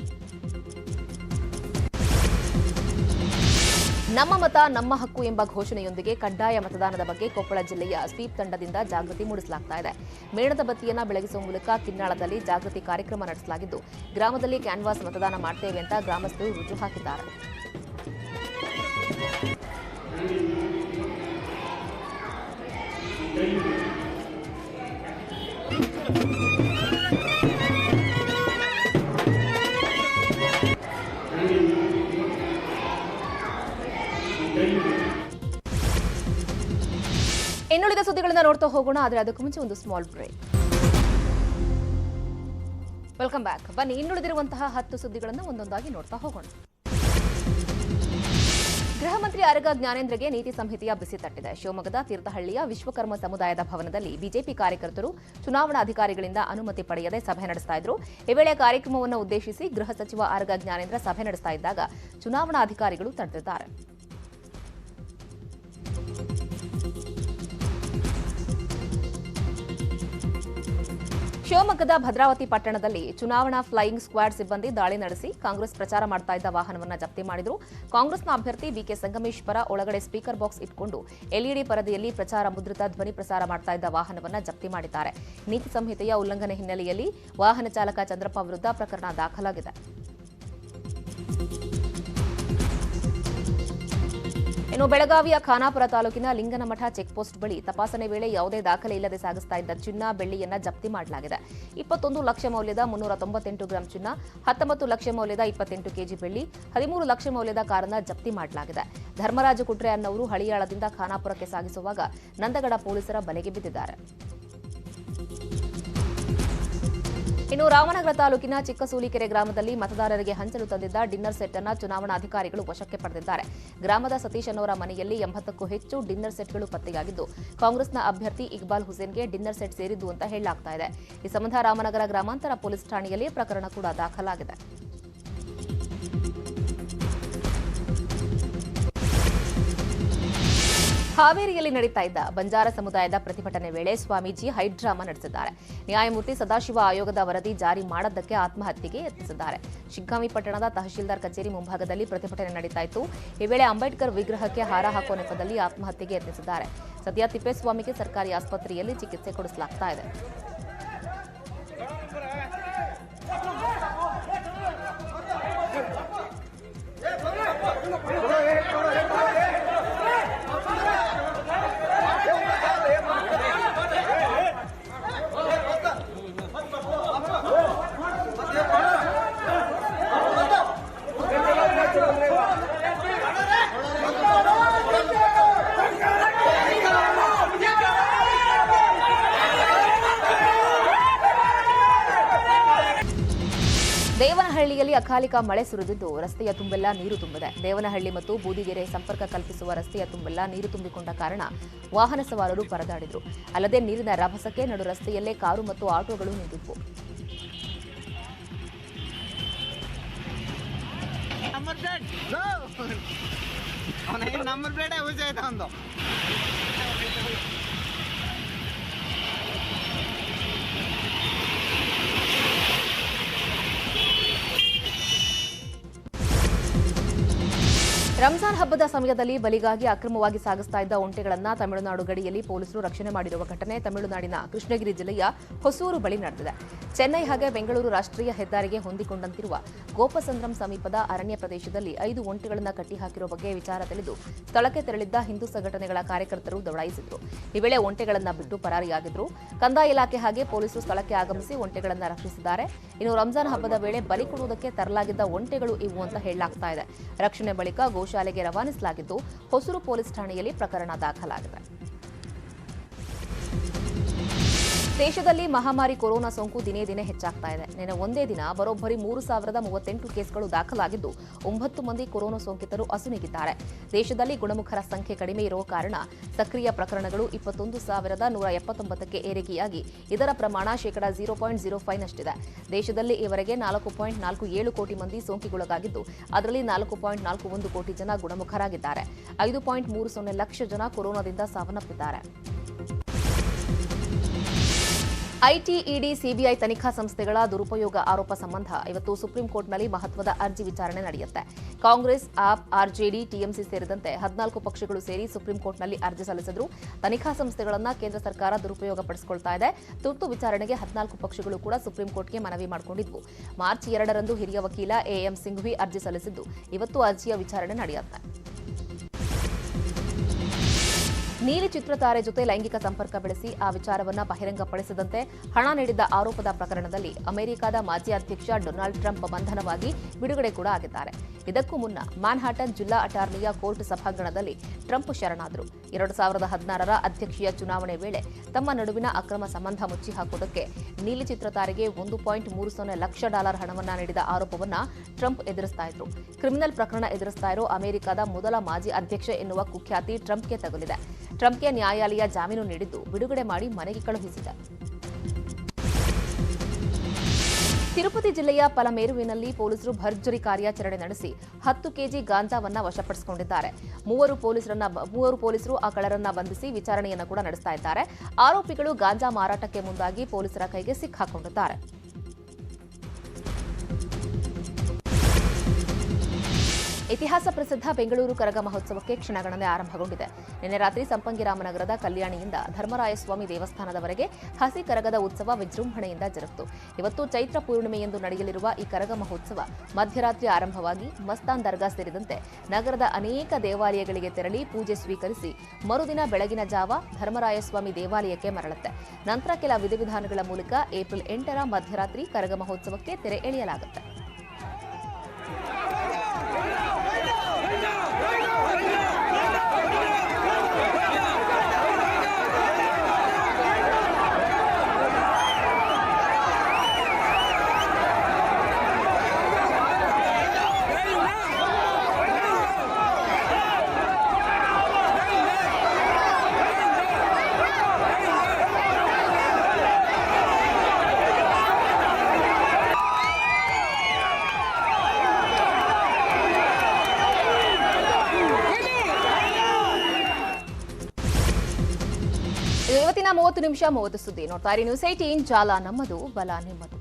Speaker 1: ನಮ್ಮ ಮತ ನಮ್ಮ ಹಕ್ಕು ಎಂಬ ಘೋಷಣೆಯೊಂದಿಗೆ ಕಡ್ಡಾಯ ಮತದಾನದ ಬಗ್ಗೆ ಕೊಪ್ಪಳ ಜಿಲ್ಲೆಯ ಸ್ವೀಪ್ ತಂಡದಿಂದ ಜಾಗೃತಿ ಮೂಡಿಸಲಾಗ್ತಾ ಇದೆ. ಮೇಣದ ಬತ್ತಿಯನ್ನ ಬೆಳಗಿಸುವ ಮೂಲಕ ಕಿನ್ನಾಳದಲ್ಲಿ ಜಾಗೃತಿ ಕಾರ್ಯಕ್ರಮ ನಡೆಸಲಾಗಿದ್ದು, ಗ್ರಾಮದಲ್ಲಿ ಕ್ಯಾನ್ವಾಸ್ ಮತದಾನ ಮಾಡ್ತೇವೆ ಅಂತ ಗ್ರಾಮಸ್ಥರು ರುಜು ಹಾಕಿದ್ದಾರೆ. ಇನ್ನುಳಿದ ಸುದ್ದಿಗಳನ್ನ ನೋಡ್ತಾ ಹೋಗೋಣ, ಆದರೆ ಅದಕ್ಕೂ ಮುಂಚೆ ಒಂದು ಸ್ಮಾಲ್ ಬ್ರೇಕ್. Welcome back. ಬನ್ನಿ, ಇನ್ನುಳಿದಿರುವಂತಹ 10 ಸುದ್ದಿಗಳನ್ನು ಒಂದೊಂದಾಗಿ ನೋಡ್ತಾ ಹೋಗೋಣ. ಗೃಹ ಮಂತ್ರಿ ಆರಗ ಜ್ಞಾನೇಂದ್ರಗೆ ನೀತಿ ಸಂಹಿತೆಯ ಬಿಸಿ ತಟ್ಟಿದೆ. ಶಿವಮೊಗ್ಗದ ತೀರ್ಥಹಳ್ಳಿಯ ವಿಶ್ವಕರ್ಮ ಸಮುದಾಯದ ಭವನದಲ್ಲಿ ಬಿಜೆಪಿ ಕಾರ್ಯಕರ್ತರು ಚುನಾವಣಾ ಅಧಿಕಾರಿಗಳಿಂದ ಅನುಮತಿ ಪಡೆಯದೆ ಸಭೆ ನಡೆಸ್ತಾ ಇದ್ರು. ಈ ವೇಳೆ ಕಾರ್ಯಕ್ರಮವನ್ನು ಉದ್ದೇಶಿಸಿ ಗೃಹ ಸಚಿವ ಆರಗ ಜ್ಞಾನೇಂದ್ರ ಸಭೆ ನಡೆಸ್ತಾ ಇದ್ದಾಗ ಚುನಾವಣಾ ಅಧಿಕಾರಿಗಳು ತಡೆದಿದ್ದಾರೆ. ಶಿವಮೊಗ್ಗದ ಭದ್ರಾವತಿ ಪಟ್ಟಣದಲ್ಲಿ ಚುನಾವಣಾ ಫ್ಲೈಯಿಂಗ್ ಸ್ಕ್ವಾಡ್ ಸಿಬ್ಬಂದಿ ದಾಳಿ ನಡೆಸಿ ಕಾಂಗ್ರೆಸ್ ಪ್ರಚಾರ ಮಾಡ್ತಾ ಇದ್ದ ವಾಹನವನ್ನು ಜಪ್ತಿ ಮಾಡಿದ್ರು. ಕಾಂಗ್ರೆಸ್ನ ಅಭ್ಯರ್ಥಿ ಬಿಕೆ ಸಂಗಮೇಶ್ ಪರ ಒಳಗಡೆ ಸ್ಪೀಕರ್ ಬಾಕ್ಸ್ ಇಟ್ಕೊಂಡು ಎಲ್ಇಡಿ ಪರದೆಯಲ್ಲಿ ಪ್ರಚಾರ ಮುದ್ರಿತ ಧ್ವನಿ ಪ್ರಸಾರ ಮಾಡ್ತಾ ಇದ್ದ ವಾಹನವನ್ನು ಜಪ್ತಿ ಮಾಡಿದ್ದಾರೆ. ನೀತಿ ಸಂಹಿತೆಯ ಉಲ್ಲಂಘನೆ ಹಿನ್ನೆಲೆಯಲ್ಲಿ ವಾಹನ ಚಾಲಕ ಚಂದ್ರಪ್ಪ ವಿರುದ್ಧ ಪ್ರಕರಣ ದಾಖಲಾಗಿದೆ. ಇನ್ನು ಬೆಳಗಾವಿಯ ಖಾನಾಪುರ ತಾಲೂಕಿನ ಲಿಂಗನಮಠ ಚೆಕ್ಪೋಸ್ಟ್ ಬಳಿ ತಪಾಸಣೆ ವೇಳೆ ಯಾವುದೇ ದಾಖಲೆ ಇಲ್ಲದೆ ಸಾಗಿಸ್ತಾ ಇದ್ದ ಚಿನ್ನ ಬೆಳ್ಳಿಯನ್ನ ಜಪ್ತಿ ಮಾಡಲಾಗಿದೆ. 21 ಲಕ್ಷ ಮೌಲ್ಯದ 398 ಗ್ರಾಂ ಚಿನ್ನ, 19 ಲಕ್ಷ ಮೌಲ್ಯದ 28 ಕೆಜಿ ಬೆಳ್ಳಿ, 13 ಲಕ್ಷ ಮೌಲ್ಯದ ಕಾರನ್ನ ಜಪ್ತಿ ಮಾಡಲಾಗಿದೆ. ಧರ್ಮರಾಜ ಕುಟ್ರೆ ಅನ್ನವರು ಹಳಿಯಾಳದಿಂದ ಖಾನಾಪುರಕ್ಕೆ ಸಾಗಿಸುವಾಗ ನಂದಗಡ ಪೊಲೀಸರ ಬಲೆಗೆ ಬಿದ್ದಿದ್ದಾರೆ. ಇನ್ನು ರಾಮನಗರ ತಾಲೂಕಿನ ಚಿಕ್ಕಸೂಲಿಕೆರೆ ಗ್ರಾಮದಲ್ಲಿ ಮತದಾರರಿಗೆ ಹಂಚಲು ತಂದಿದ್ದ ಡಿನ್ನರ್ ಸೆಟ್ ಅನ್ನು ಚುನಾವಣಾಧಿಕಾರಿಗಳು ವಶಕ್ಕೆ ಪಡೆದಿದ್ದಾರೆ. ಗ್ರಾಮದ ಸತೀಶ್ ಅನ್ನೋರ ಮನೆಯಲ್ಲಿ 80ಕ್ಕೂ ಹೆಚ್ಚು ಡಿನ್ನರ್ ಸೆಟ್ಗಳು ಪತ್ತೆಯಾಗಿದ್ದು, ಕಾಂಗ್ರೆಸ್ನ ಅಭ್ಯರ್ಥಿ ಇಕ್ಬಾಲ್ ಹುಸೇನ್ಗೆ ಡಿನ್ನರ್ ಸೆಟ್ ಸೇರಿದ್ದು ಅಂತ ಹೇಳಲಾಗ್ತಾ ಇದೆ. ಈ ಸಂಬಂಧ ರಾಮನಗರ ಗ್ರಾಮಾಂತರ ಪೊಲೀಸ್ ಠಾಣೆಯಲ್ಲಿ ಪ್ರಕರಣ ಕೂಡ ದಾಖಲಾಗಿದೆ. ಹಾವೇರಿಯಲ್ಲಿ ನಡೀತಾ ಇದ್ದ ಬಂಜಾರ ಸಮುದಾಯದ ಪ್ರತಿಭಟನೆ ವೇಳೆ ಸ್ವಾಮೀಜಿ ಹೈಡ್ರಾಮಾ ನಡೆಸಿದ್ದಾರೆ. ನ್ಯಾಯಮೂರ್ತಿ ಸದಾಶಿವ ಆಯೋಗದ ವರದಿ ಜಾರಿ ಮಾಡದ್ದಕ್ಕೆ ಆತ್ಮಹತ್ಯೆಗೆ ಯತ್ನಿಸಿದ್ದಾರೆ. ಶಿಗ್ಗಾಂವಿ ಪಟ್ಟಣದ ತಹಶೀಲ್ದಾರ್ ಕಚೇರಿ ಮುಂಭಾಗದಲ್ಲಿ ಪ್ರತಿಭಟನೆ ನಡೀತಾ ಇತ್ತು. ಈ ವೇಳೆ ಅಂಬೇಡ್ಕರ್ ವಿಗ್ರಹಕ್ಕೆ ಹಾರ ಹಾಕುವ ನೆಪದಲ್ಲಿ ಆತ್ಮಹತ್ಯೆಗೆ ಯತ್ನಿಸಿದ್ದಾರೆ. ಸದ್ಯ ತಿಪ್ಪೇಸ್ವಾಮಿಗೆ ಸರ್ಕಾರಿ ಆಸ್ಪತ್ರೆಯಲ್ಲಿ ಚಿಕಿತ್ಸೆ ಕೊಡಿಸಲಾಗ್ತಾ ಇದೆ. ದೇವನಹಳ್ಳಿಯಲ್ಲಿ ಅಕಾಲಿಕ ಮಳೆ ಸುರಿದಿದ್ದು ರಸ್ತೆಯ ತುಂಬೆಲ್ಲ ನೀರು ತುಂಬಿದೆ. ದೇವನಹಳ್ಳಿ ಮತ್ತು ಬೂದಿಗೆರೆ ಸಂಪರ್ಕ ಕಲ್ಪಿಸುವ ರಸ್ತೆಯ ತುಂಬೆಲ್ಲ ನೀರು ತುಂಬಿಕೊಂಡ ಕಾರಣ ವಾಹನ ಸವಾರರು ಪರದಾಡಿದ್ರು. ಅಲ್ಲದೆ ನೀರಿನ ರಭಸಕ್ಕೆ ನಡು ರಸ್ತೆಯಲ್ಲೇ ಕಾರು ಮತ್ತು ಆಟೋಗಳು ನಿಂತಿದ್ವು. ರಂಜಾನ್ ಹಬ್ಬದ ಸಮಯದಲ್ಲಿ ಬಲಿಗಾಗಿ ಅಕ್ರಮವಾಗಿ ಸಾಗಿಸ್ತಾ ಇದ್ದ ಒಂಟೆಗಳನ್ನು ತಮಿಳುನಾಡು ಗಡಿಯಲ್ಲಿ ಪೊಲೀಸರು ರಕ್ಷಣೆ ಮಾಡಿರುವ ಘಟನೆ ತಮಿಳುನಾಡಿನ ಕೃಷ್ಣಗಿರಿ ಜಿಲ್ಲೆಯ ಹೊಸೂರು ಬಳಿ ನಡೆದಿದೆ. ಚೆನ್ನೈ ಹಾಗೆ ಬೆಂಗಳೂರು ರಾಷ್ಟ್ರೀಯ ಹೆದ್ದಾರಿಗೆ ಹೊಂದಿಕೊಂಡಂತಿರುವ ಗೋಪಸಂದ್ರಂ ಸಮೀಪದ ಅರಣ್ಯ ಪ್ರದೇಶದಲ್ಲಿ 5 ಒಂಟೆಗಳನ್ನು ಕಟ್ಟಿಹಾಕಿರುವ ಬಗ್ಗೆ ವಿಚಾರ ತಿಳಿದು ಸ್ಥಳಕ್ಕೆ ತೆರಳಿದ್ದ ಹಿಂದೂ ಸಂಘಟನೆಗಳ ಕಾರ್ಯಕರ್ತರು ದೌಡಾಯಿಸಿದ್ರು. ಈ ವೇಳೆ ಒಂಟೆಗಳನ್ನು ಬಿಟ್ಟು ಪರಾರಿಯಾಗಿದ್ರು. ಕಂದಾಯ ಇಲಾಖೆ ಹಾಗೆ ಪೊಲೀಸರು ಸ್ಥಳಕ್ಕೆ ಆಗಮಿಸಿ ಒಂಟೆಗಳನ್ನು ರಕ್ಷಿಸಿದ್ದಾರೆ. ಇನ್ನು ರಂಜಾನ್ ಹಬ್ಬದ ವೇಳೆ ಬಲಿ ಕೊಡುವುದಕ್ಕೆ ತರಲಾಗಿದ್ದ ಒಂಟೆಗಳು ಇವು ಅಂತ ಹೇಳಲಾಗ್ತಾ ಇದೆ. ರಕ್ಷಣೆ ಬಳಿಕ ಗೋಶಾಲೆಗೆ ರವಾನಿಸಲಾಗಿದ್ದು ಹೊಸೂರು ಪೊಲೀಸ್ ಠಾಣೆಯಲ್ಲಿ ಪ್ರಕರಣ ದಾಖಲಾಗಿದೆ. ದೇಶದಲ್ಲಿ ಮಹಾಮಾರಿ ಕೊರೋನಾ ಸೋಂಕು ದಿನೇ ದಿನೇ ಹೆಚ್ಚಾಗ್ತಾ ಇದೆ. ನಿನ್ನೆ ಒಂದೇ ದಿನ ಬರೋಬ್ಬರಿ 3038 ಕೇಸ್ಗಳು ದಾಖಲಾಗಿದ್ದು 9 ಮಂದಿ ಕೊರೋನಾ ಸೋಂಕಿತರು ಅಸುನೀಗಿದ್ದಾರೆ. ದೇಶದಲ್ಲಿ ಗುಣಮುಖರ ಸಂಖ್ಯೆ ಕಡಿಮೆ ಇರುವ ಕಾರಣ ಸಕ್ರಿಯ ಪ್ರಕರಣಗಳು 21179ಕ್ಕೆ ಏರಿಕೆಯಾಗಿ ಇದರ ಪ್ರಮಾಣ %0.05ನಷ್ಟಿದೆ. ದೇಶದಲ್ಲಿ ಈವರೆಗೆ 4.47 ಕೋಟಿ ಮಂದಿ ಸೋಂಕಿಗೊಳಗಾಗಿದ್ದು ಅದರಲ್ಲಿ 4.41 ಕೋಟಿ ಜನ ಗುಣಮುಖರಾಗಿದ್ದಾರೆ. 5.30 ಲಕ್ಷ ಜನ ಕೊರೋನಾದಿಂದ ಸಾವನ್ನಪ್ಪಿದ್ದಾರೆ. ಐಟಿ, ಇಡಿ, ಸಿಬಿಐ ತನಿಖಾ ಸಂಸ್ಥೆಗಳ ದುರುಪಯೋಗ ಆರೋಪ ಸಂಬಂಧ ಇವತ್ತು ಸುಪ್ರೀಂ ಕೋರ್ಟ್ನಲ್ಲಿ ಮಹತ್ವದ ಅರ್ಜಿ ವಿಚಾರಣೆ ನಡೆಯುತ್ತೆ. ಕಾಂಗ್ರೆಸ್, ಆಪ್, ಆರ್ಜೆಡಿ, ಟಿಎಂಸಿ ಸೇರಿದಂತೆ 14 ಪಕ್ಷಗಳು ಸೇರಿ ಸುಪ್ರೀಂ ಕೋರ್ಟ್ನಲ್ಲಿ ಅರ್ಜಿ ಸಲ್ಲಿಸಿದ್ರು. ತನಿಖಾ ಸಂಸ್ಥೆಗಳನ್ನು ಕೇಂದ್ರ ಸರ್ಕಾರ ದುರುಪಯೋಗ ಪಡಿಸಿಕೊಳ್ತಾ ಇದೆ. ತುರ್ತು ವಿಚಾರಣೆಗೆ 14 ಪಕ್ಷಗಳು ಕೂಡ ಸುಪ್ರೀಂ ಕೋರ್ಟ್ಗೆ ಮನವಿ ಮಾಡಿಕೊಂಡಿದ್ವು. ಮಾರ್ಚ್ 2ರಂದು ಹಿರಿಯ ವಕೀಲ ಎಎಂ ಸಿಂಘ್ವಿ ಅರ್ಜಿ ಸಲ್ಲಿಸಿದ್ದು ಇವತ್ತು ಅರ್ಜಿಯ ವಿಚಾರಣೆ ನಡೆಯುತ್ತೆ. ನೀಲಿ ಚಿತ್ರತಾರೆ ಜೊತೆ ಲೈಂಗಿಕ ಸಂಪರ್ಕ ಬೆಳೆಸಿ ಆ ವಿಚಾರವನ್ನು ಬಹಿರಂಗಪಡಿಸದಂತೆ ಹಣ ನೀಡಿದ್ದ ಆರೋಪದ ಪ್ರಕರಣದಲ್ಲಿ ಅಮೆರಿಕದ ಮಾಜಿ ಅಧ್ಯಕ್ಷ ಡೊನಾಲ್ಡ್ ಟ್ರಂಪ್ ಬಂಧನವಾಗಿ ಬಿಡುಗಡೆ ಕೂಡ ಆಗಿದ್ದಾರೆ. ಇದಕ್ಕೂ ಮುನ್ನ ಮ್ಯಾನ್ಹ್ಯಾಟನ್ ಜಿಲ್ಲಾ ಅಟಾರ್ನಿಯ ಕೋರ್ಟ್ ಸಭಾಂಗಣದಲ್ಲಿ ಟ್ರಂಪ್ ಶರಣಾದರು. 2016ರ ಅಧ್ಯಕ್ಷೀಯ ಚುನಾವಣೆ ವೇಳೆ ತಮ್ಮ ನಡುವಿನ ಅಕ್ರಮ ಸಂಬಂಧ ಮುಚ್ಚಿ ಹಾಕುವುದಕ್ಕೆ ನೀಲಿ ಚಿತ್ರತಾರೆಗೆ $1.30 ಲಕ್ಷ ಹಣವನ್ನು ನೀಡಿದ ಆರೋಪವನ್ನು ಟ್ರಂಪ್ ಎದುರಿಸ್ತಾ ಇದ್ರು. ಕ್ರಿಮಿನಲ್ ಪ್ರಕರಣ ಎದುರಿಸ್ತಾ ಇರೋ ಅಮೆರಿಕದ ಮೊದಲ ಮಾಜಿ ಅಧ್ಯಕ್ಷ ಎನ್ನುವ ಕುಖ್ಯಾತಿ ಟ್ರಂಪ್ಗೆ ತಗುಲಿದೆ. ಟ್ರಂಪ್ಗೆ ನ್ಯಾಯಾಲಯ ಜಾಮೀನು ನೀಡಿದ್ದು ಬಿಡುಗಡೆ ಮಾಡಿ ಮನೆಗೆ ಕಳುಹಿಸಿದೆ. ತಿರುಪತಿ ಜಿಲ್ಲೆಯ ಪಲಮೇರುವಿನಲ್ಲಿ ಪೊಲೀಸರು ಭರ್ಜರಿ ಕಾರ್ಯಾಚರಣೆ ನಡೆಸಿ 10 ಕೆಜಿ ಗಾಂಜಾವನ್ನ ವಶಪಡಿಸಿಕೊಂಡಿದ್ದಾರೆ. 3 ಪೊಲೀಸರು ಆ ಕಳ್ಳರನ್ನ ಬಂಧಿಸಿ ವಿಚಾರಣೆಯನ್ನು ಕೂಡ ನಡೆಸ್ತಾ ಇದ್ದಾರೆ. ಆರೋಪಿಗಳು ಗಾಂಜಾ ಮಾರಾಟಕ್ಕೆ ಮುಂದಾಗಿ ಪೊಲೀಸರ ಕೈಗೆ ಸಿಕ್ಕಾಕೊಂಡಿದ್ದಾರೆ. ಇತಿಹಾಸ ಪ್ರಸಿದ್ಧ ಬೆಂಗಳೂರು ಕರಗ ಮಹೋತ್ಸವಕ್ಕೆ ಕ್ಷಣಗಣನೆ ಆರಂಭಗೊಂಡಿದೆ. ನಿನ್ನೆ ರಾತ್ರಿ ಸಂಪಂಗಿರಾಮನಗರದ ಕಲ್ಯಾಣಿಯಿಂದ ಧರ್ಮರಾಯಸ್ವಾಮಿ ದೇವಸ್ಥಾನದವರೆಗೆ ಹಸಿ ಕರಗದ ಉತ್ಸವ ವಿಜೃಂಭಣೆಯಿಂದ ಜರುಗಿತು. ಇವತ್ತು ಚೈತ್ರ ಪೂರ್ಣಿಮೆಯೆಂದು ನಡೆಯಲಿರುವ ಈ ಕರಗ ಮಹೋತ್ಸವ ಮಧ್ಯರಾತ್ರಿ ಆರಂಭವಾಗಿ ಮಸ್ತಾನ್ ದರ್ಗಾ ಸೇರಿದಂತೆ ನಗರದ ಅನೇಕ ದೇವಾಲಯಗಳಿಗೆ ತೆರಳಿ ಪೂಜೆ ಸ್ವೀಕರಿಸಿ ಮರುದಿನ ಬೆಳಗಿನ ಜಾವ ಧರ್ಮರಾಯಸ್ವಾಮಿ ದೇವಾಲಯಕ್ಕೆ ಮರಳುತ್ತೆ. ನಂತರ ಕೆಲ ವಿಧಿವಿಧಾನಗಳ ಮೂಲಕ ಏಪ್ರಿಲ್ 8ರ ಮಧ್ಯರಾತ್ರಿ ಕರಗ ಮಹೋತ್ಸವಕ್ಕೆ ತೆರೆ ಎಳೆಯಲಾಗುತ್ತೆ. ಇವತ್ತಿನ 30 ನಿಮಿಷ 30 ಸುದ್ದಿ ನೋಡ್ತಾ ಇರಿ ನ್ಯೂಸ್ 18 ಜಾಲ ನಮ್ಮದು ಬಲ ನಿಮ್ಮದು.